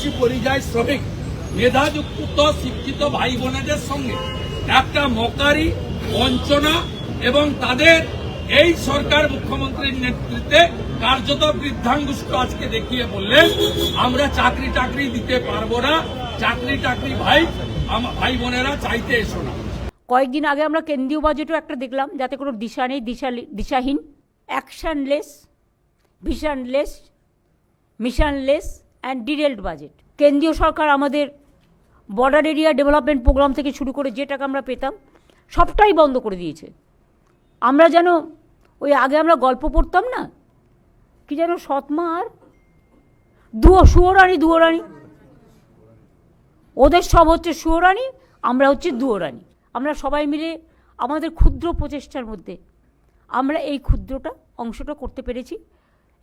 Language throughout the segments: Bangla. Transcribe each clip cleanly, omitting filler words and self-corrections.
প্রতিবেশী পরিযায়ী শ্রমিক মেধাযুক্ত শিক্ষিত ভাই বোনেদের সঙ্গে একটা মকারি বঞ্চনা এবং তাদের এই সরকার মুখ্যমন্ত্রীর নেতৃত্বে কার্যত বৃদ্ধাঙ্গুষ্ঠ আজকে দেখিয়ে বললেন আমরা চাকরি টাকরি দিতে পারবো না, চাকরি ভাই বোনেরা চাইতে এসো না। কয়েকদিন আগে আমরা কেন্দ্রীয় বাজেটও একটা দেখলাম, যাতে কোনো দিশা নেই, দিশাহীন, অ্যাকশনলেস, ভিশনলেস, মিশনলেস অ্যান্ড ডিরেলড বাজেট। কেন্দ্রীয় সরকার আমাদের বর্ডার এরিয়া ডেভেলপমেন্ট প্রোগ্রাম থেকে শুরু করে যে টাকা আমরা পেতাম সবটাই বন্ধ করে দিয়েছে। আমরা যেন ওই আগে আমরা গল্প পড়তাম না, কি যেন সৎমা আর সুয়োরানি, ওদের সব হচ্ছে সুয়োরানি, আমরা হচ্ছে দুয়োরানি। আমরা সবাই মিলে আমাদের ক্ষুদ্র প্রচেষ্টার মধ্যে আমরা এই ক্ষুদ্রটা অংশটা করতে পেরেছি,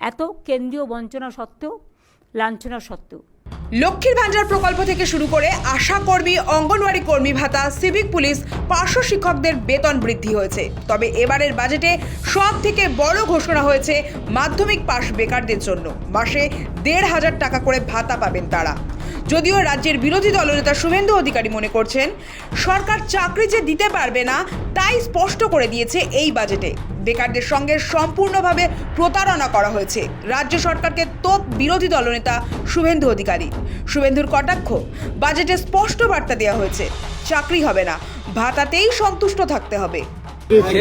এত কেন্দ্রীয় বঞ্চনা সত্ত্বেও, লাঞ্ছনা সত্ত্বেও। লক্ষ্মীর ভান্ডার প্রকল্প থেকে শুরু করে আশা কর্মী, অঙ্গনওয়াড়ি কর্মী ভাতা, সিভিক পুলিশ, পার্শ্ব শিক্ষকদের বেতন বৃদ্ধি হয়েছে। তবে এবারের বাজেটে সব থেকে বড় ঘোষণা হয়েছে মাধ্যমিক পাশ বেকারদের জন্য মাসে ১৫০০ টাকা করে ভাতা পাবেন তারা। যদিও রাজ্যের বিরোধী দলনেতা শুভেন্দু অধিকারী মনে করছেন সরকার চাকরি যে দিতে পারবে না তাই স্পষ্ট করে দিয়েছে এই বাজেটে। বেকারদের সঙ্গে সম্পূর্ণভাবে প্রতারণা করা হয়েছে রাজ্য সরকারকে তোপ বিরোধী দলনেতা শুভেন্দু অধিকারী। শুভেন্দুর কটাক্ষ, বাজেটে স্পষ্ট বার্তা দেওয়া হয়েছে চাকরি হবে না, ভাতাতেই সন্তুষ্ট থাকতে হবে।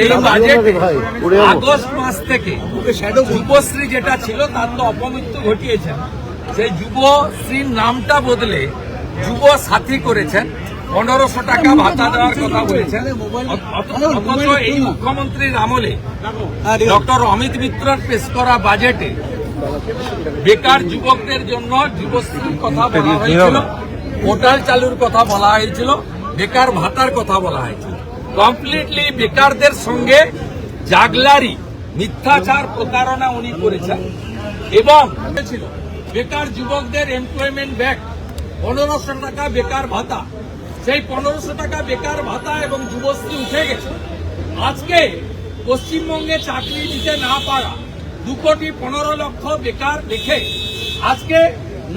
এই বাজেটে আগস্ট মাস থেকে যুবশ্রী যেটা ছিল তার তো অপমৃত্যু ঘটিয়েছেন, সেই যুবশ্রীর নামটা বদলে যুব সাথী করেছেন। ১৫০০ টাকা ভাতা দেওয়ার কথা বলেছেন। অথচ এই মুখ্যমন্ত্রীর আমলে ডক্টর অমিত মিত্রর পেশ করা বাজেটে বেকার যুবকদের জন্য যুবশ্রীর কথা বলা হয়েছিল, পোর্টাল চালুর কথা বলা হয়েছিল, বেকার ভাতার কথা বলা হয়েছিল। কমপ্লিটলি বেকারদের সঙ্গে জাগলারি, মিথ্যাচার, প্রতারণা উনি করেছেন। এবং ছিল বেকার যুবকদের এমপ্লয়মেন্ট ব্যাক, ১৫০০ টাকা বেকার ভাতা, সেই ১৫০০ টাকা বেকার ভাতা এবং যুবশ্রী উঠে গেছে। আজকে পশ্চিমবঙ্গে চাকরি দিতে না পারা ২,১৫,০০,০০০ বেকার দেখে আজকে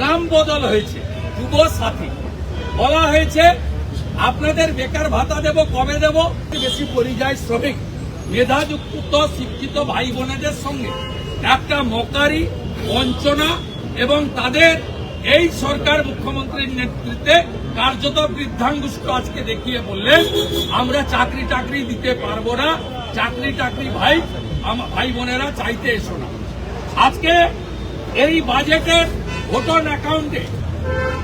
নাম বদল হয়েছে যুব সাথী। বলা হয়েছে আপনাদের বেকার ভাতা দেব, কবে দেব? বেশি পরিযায়ী শ্রমিক মেধাযুক্ত শিক্ষিত ভাই বোনেদের সঙ্গে একটা মকারি বঞ্চনা এবং তাদের এই সরকার মুখ্যমন্ত্রীর নেতৃত্বে কার্যত বৃদ্ধাঙ্গুষ্ঠ আজকে দেখিয়ে বললেন আমরা চাকরি টাকরি দিতে পারবো না, চাকরি ভাই বোনেরা চাইতে এসো না। আজকে এই বাজেটের ভোটার অ্যাকাউন্টে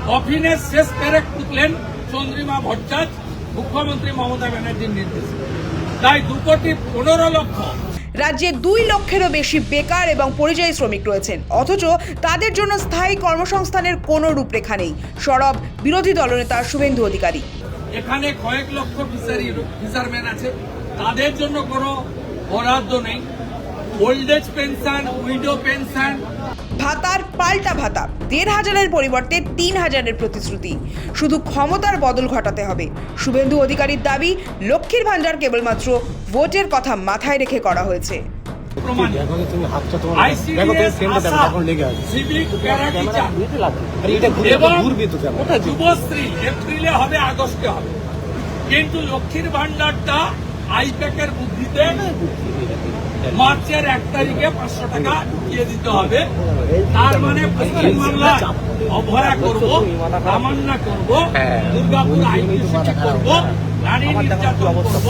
কফিনের শেষ পেরেক টুকলেন চন্দ্রিমা ভট্টাচার্য, মুখ্যমন্ত্রী মমতা ব্যানার্জির নির্দেশে। তাই ২,১৫,০০,০০০। রাজ্যে ২ লক্ষেরও বেশি বেকার এবং পরিযায়ী শ্রমিক রয়েছেন, অথচ তাদের জন্য স্থায়ী কর্মসংস্থানের কোনো রূপরেখা নেই। সরব বিরোধী দলনেতা শুভেন্দু অধিকারী। এখানে কয়েক লক্ষ ফিশারম্যান আছে, তাদের জন্য কোনো বরাদ্দ নেই। Old age pension, widow pension, ভাতার পাল্টা ভাতা ১৫০০০-এর পরিবর্তে ৩০০০-এর প্রতিশ্রুতি। শুধু ক্ষমতার বদল ঘটাতে হবে। শুভেন্দু অধিকারীর দাবি লক্ষ্মীর ভান্ডার কেবলমাত্র ভোটের কথা মাথায় রেখে করা হয়েছে। যুবশ্রী এপ্রিলে হবে, আগস্টে হবে, কিন্তু লক্ষ্মীর ভান্ডারটা আইপ্যাকের বুদ্ধিতে মার্চের ১ তারিখে ৫০০ টাকা দিয়ে দিতে হবে। তার মানে পশ্চিমবাংলায় অভয়া করব, তামান্না করব, দুর্গাপুর আইনজীবী করব, নারী নির্যাতন করব,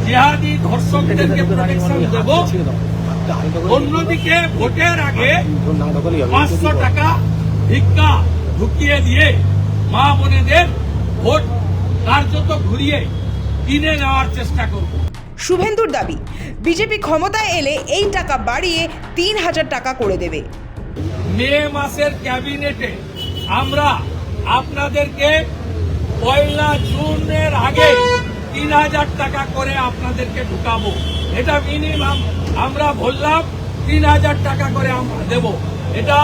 জিহাদি ধর্ষকদেরকে প্রোটেকশন দেব। অন্যদিকে ভোটের আগে ৫০০ টাকা ভিক্ষা ঢুকিয়ে দিয়ে মা বোনেদের ভোট কার্যত ঘুরিয়ে কিনে নেওয়ার চেষ্টা করব। শুভেন্দুর দাবি বিজেপি ক্ষমতায় এলে এই টাকা বাড়িয়ে ৩০০০ টাকা করে দেবে। মে মাসের ক্যাবিনেটে আমরা আপনাদেরকে ১ জুনের আগে ৩০০০ টাকা করে আপনাদেরকে ঢুকাবো। এটা মিনিমাম আমরা বললাম, ৩০০০ টাকা করে আমরা দেব। এটা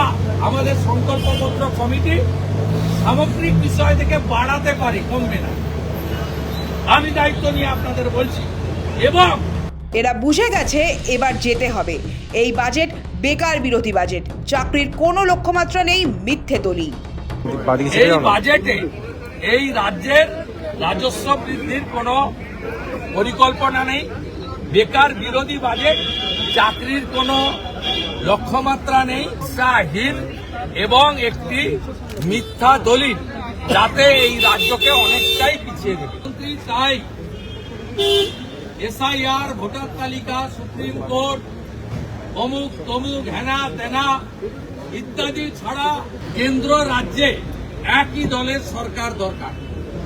আমাদের সংকল্পপত্র কমিটি সামগ্রিক বিষয় থেকে বাড়াতে পারে, কমবে না। আমি দায়িত্ব নিয়ে আপনাদের বলছি। এবং এরা বুঝে গেছে এবার যেতে হবে। এই বাজেট বেকার বিরোধী বাজেট, চাকরির কোনো লক্ষ্যমাত্রা নেই, মিথ্যে দলিল। এই বাজেটে এই রাজ্যের রাজস্ব বৃদ্ধির কোনো পরিকল্পনা নেই। বেকার বিরোধী বাজেট, চাকরির কোনো লক্ষ্যমাত্রা নেই, উৎসাহহীন এবং একটি মিথ্যা দলিল, যাতে এই রাজ্যকে অনেকটাই পিছিয়ে দেবে। মন্ত্রী চাই এসআইআর, ভোটার তালিকা, সুপ্রিম কোর্ট, অমুক তমুক, হেনা তেনা ইত্যাদি ছাড়া কেন্দ্র রাজ্যে একই দলের সরকার দরকার,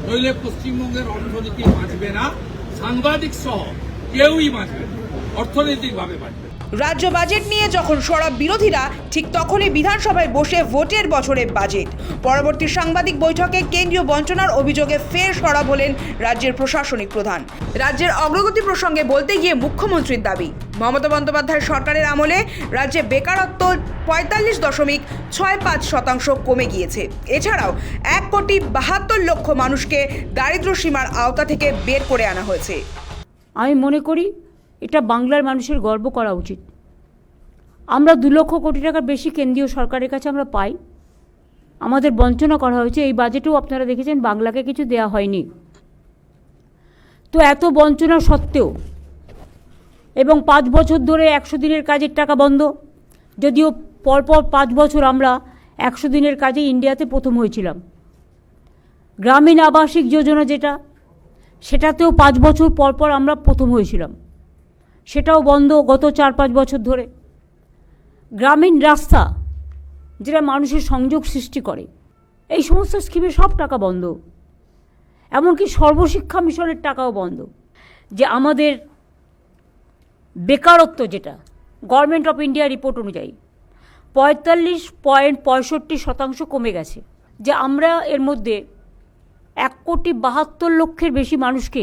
নইলে পশ্চিমবঙ্গের অর্থনীতি বাঁচবে না, সাংবাদিক সহ কেউই বাঁচবে না, অর্থনৈতিকভাবে বাঁচবে। রাজ্য বাজেট নিয়ে যখন সরব বিরোধীরা, ঠিক তখনই বিধানসভায় বসে ভোটের বছরে বাজেট। পরবর্তী সাংবাদিক বৈঠকে কেন্দ্রীয় বঞ্চনার অভিযোগে ফের সরব হলেন রাজ্যের প্রশাসনিক প্রধান। রাজ্যের অগ্রগতি প্রসঙ্গে বলতে গিয়ে মুখ্যমন্ত্রীর দাবি, মমতা বন্দ্যোপাধ্যায় সরকারের আমলে রাজ্যে বেকারত্ব 45.65% কমে গিয়েছে। এছাড়াও 1,72,00,000 মানুষকে দারিদ্র্য সীমার আওতা থেকে বের করে আনা হয়েছে। আমি মনে করি এটা বাংলার মানুষের গর্ব করা উচিত। আমরা 2 লক্ষ কোটি টাকার বেশি কেন্দ্রীয় সরকারের কাছে আমরা পাই। আমাদের বঞ্চনা করা হয়েছে। এই বাজেটেও আপনারা দেখেছেন বাংলাকে কিছু দেয়া হয়নি। তো এত বঞ্চনা সত্ত্বেও এবং 5 বছর ধরে 100 দিনের কাজের টাকা বন্ধ, যদিও পরপর 5 বছর আমরা 100 দিনের কাজে ইন্ডিয়াতে প্রথম হয়েছিলাম। গ্রামীণ আবাসিক যোজনা যেটা, সেটাতেও 5 বছর পরপর আমরা প্রথম হয়েছিলাম, সেটাও বন্ধ গত 4-5 বছর ধরে। গ্রামীণ রাস্তা যেটা মানুষের সংযোগ সৃষ্টি করে, এই সমস্ত স্কিমে সব টাকা বন্ধ। এমনকি সর্বশিক্ষা মিশনের টাকাও বন্ধ। যে আমাদের বেকারত্ব, যেটা গভর্নমেন্ট অফ ইন্ডিয়া রিপোর্ট অনুযায়ী 45.65% কমে গেছে। যে আমরা এর মধ্যে 1,72,00,000 বেশি মানুষকে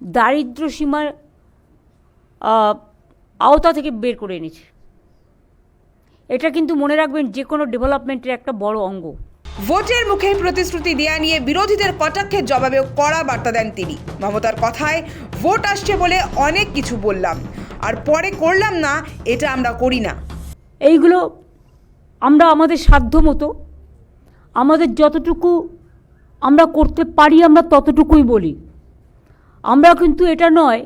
দারিদ্র্য সীমার আওতা থেকে বের করে এনেছে। এটা কিন্তু মনে রাখবেন যে কোনো ডেভেলপমেন্টের একটা বড় অঙ্গ। ভোটের মুখে প্রতিশ্রুতি দেয়া নিয়ে বিরোধীদের কটাক্ষের জবাবেও কড়া বার্তা দেন তিনি। মমতার কথায়, ভোট আসছে বলে অনেক কিছু বললাম, আর পরে করলাম না, এটা আমরা করি না। এইগুলো আমরা আমাদের সাধ্য মতো, আমাদের যতটুকু আমরা করতে পারি আমরা ততটুকুই বলি। আমরা কিন্তু এটা নয়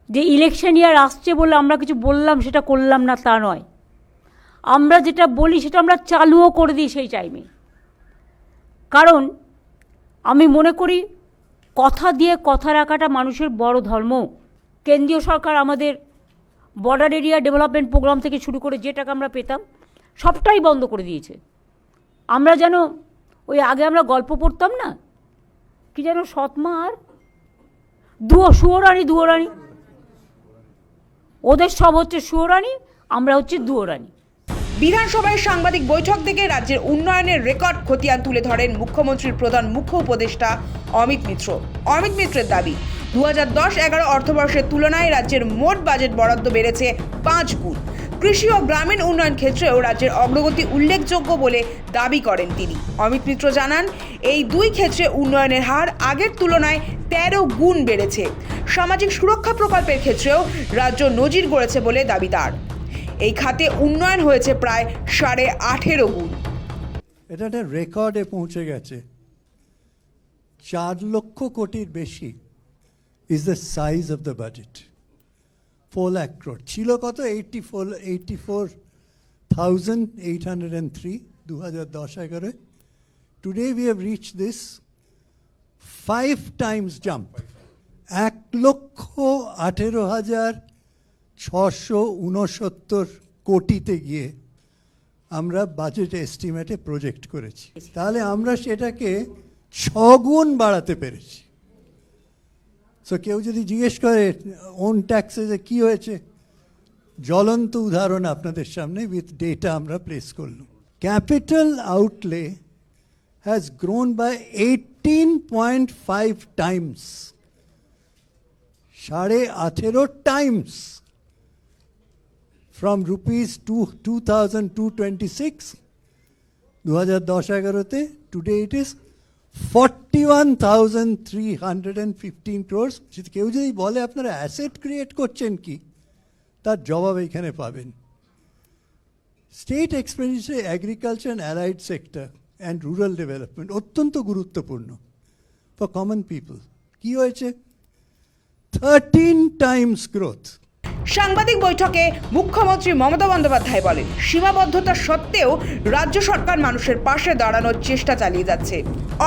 যে ইলেকশন ইয়ার আসছে বলে আমরা কিছু বললাম সেটা করলাম না, তা নয়। আমরা যেটা বলি সেটা আমরা চালুও করে দিই সেই টাইমে। কারণ আমি মনে করি কথা দিয়ে কথা রাখাটা মানুষের বড় ধর্ম। কেন্দ্রীয় সরকার আমাদের বর্ডার এরিয়া ডেভেলপমেন্ট প্রোগ্রাম থেকে শুরু করে যে টাকা আমরা পেতাম সবটাই বন্ধ করে দিয়েছে। আমরা যেন ওই আগে আমরা গল্প পড়তাম না, কি যেন সৎমা আর সুয়োরানি দুয়োরানি, ওদের সব হচ্ছে সুয়োরানি, আমরা হচ্ছে দুয়োরানি। বিধানসভায় সাংবাদিক বৈঠক থেকে রাজ্যের উন্নয়নের রেকর্ড খতিয়ান তুলে ধরেন মুখ্যমন্ত্রীর প্রধান মুখ্য উপদেষ্টা অমিত মিত্র। অমিত মিত্রের দাবি, 2010-11 অর্থবর্ষের তুলনায় রাজ্যের মোট বাজেট বরাদ্দ বেড়েছে 5 গুণ। কৃষি ও গ্রামীণ উন্নয়ন ক্ষেত্রেও রাজ্যের অগ্রগতি উল্লেখযোগ্য বলে দাবি করেন তিনি। অমিত মিত্র জানান, এই 2 ক্ষেত্রে উন্নয়নের হার আগের তুলনায় 13 গুণ বেড়েছে। সামাজিক সুরক্ষা প্রকল্পের ক্ষেত্রেও রাজ্য নজির গড়েছে বলে দাবি তার। এই খাতে উন্নয়ন হয়েছে প্রায় 18.5 গুণ। এটা একটা রেকর্ডে পৌঁছে গেছে। 4 লক্ষ কোটির বেশি is the size of the budget. 4 lakh crore ছিল কত? 84,803 2010-11। Today we have reached this 5 times jump. 1,18,669 কোটিতে গিয়ে আমরা বাজেট এস্টিমেটে প্রজেক্ট করেছি। তাহলে আমরা সেটাকে 6 গুণ বাড়াতে পেরেছি। সো কেউ যদি জিজ্ঞেস করে ওন ট্যাক্সে যে কী হয়েছে, জ্বলন্ত উদাহরণ আপনাদের সামনে উইথ ডেটা আমরা প্লেস করলাম। Capital outlay has grown by 18.5 times, 18.5 times, from rupees 2,226 2010-11 today it is 41,315 crores. কেউ যদি বলে আপনারা অ্যাসেট ক্রিয়েট করছেন কি, তার জবাব এখানে পাবেন। State expenditure agriculture and allied sector and rural development অত্যন্ত গুরুত্বপূর্ণ ফর কমন পিপল। কি হয়েছে? 13 টাইমস গ্রোথ। সাংবাদিক বৈঠকে মুখ্যমন্ত্রী মমতা বন্দ্যোপাধ্যায় বলেন, সীমাবদ্ধতা সত্ত্বেও রাজ্য সরকার মানুষের পাশে দাঁড়ানোর চেষ্টা চালিয়ে যাচ্ছে।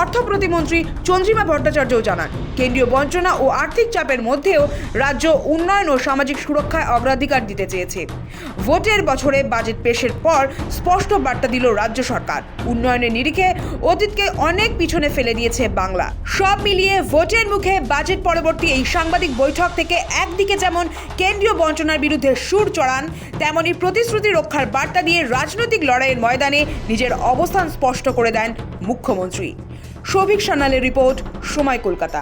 অর্থ প্রতিমন্ত্রী চন্দ্রিমা ভট্টাচার্যও জানান, কেন্দ্রীয় বঞ্চনা ও আর্থিক চাপের মধ্যেও রাজ্য উন্নয়ন ও সামাজিক সুরক্ষায় অগ্রাধিকার দিতে চেয়েছে। ভোটের বছরে বাজেট পেশের পর স্পষ্ট বার্তা দিল রাজ্য সরকার, উন্নয়নের নিরিখে অতীতকে অনেক পিছনে ফেলে দিয়েছে বাংলা। সব মিলিয়ে ভোটের মুখে বাজেট পরবর্তী এই সাংবাদিক বৈঠক থেকে একদিকে যেমন কেন্দ্রীয় বঞ্চনার বিরুদ্ধে সুর চড়ান, তেমনি প্রতিশ্রুতি রক্ষার বার্তা দিয়ে রাজনৈতিক লড়াইয়ের ময়দানে নিজের অবস্থান স্পষ্ট করে দেন মুখ্যমন্ত্রী। সৌভিক সান্যালের রিপোর্ট, সময় কলকাতা।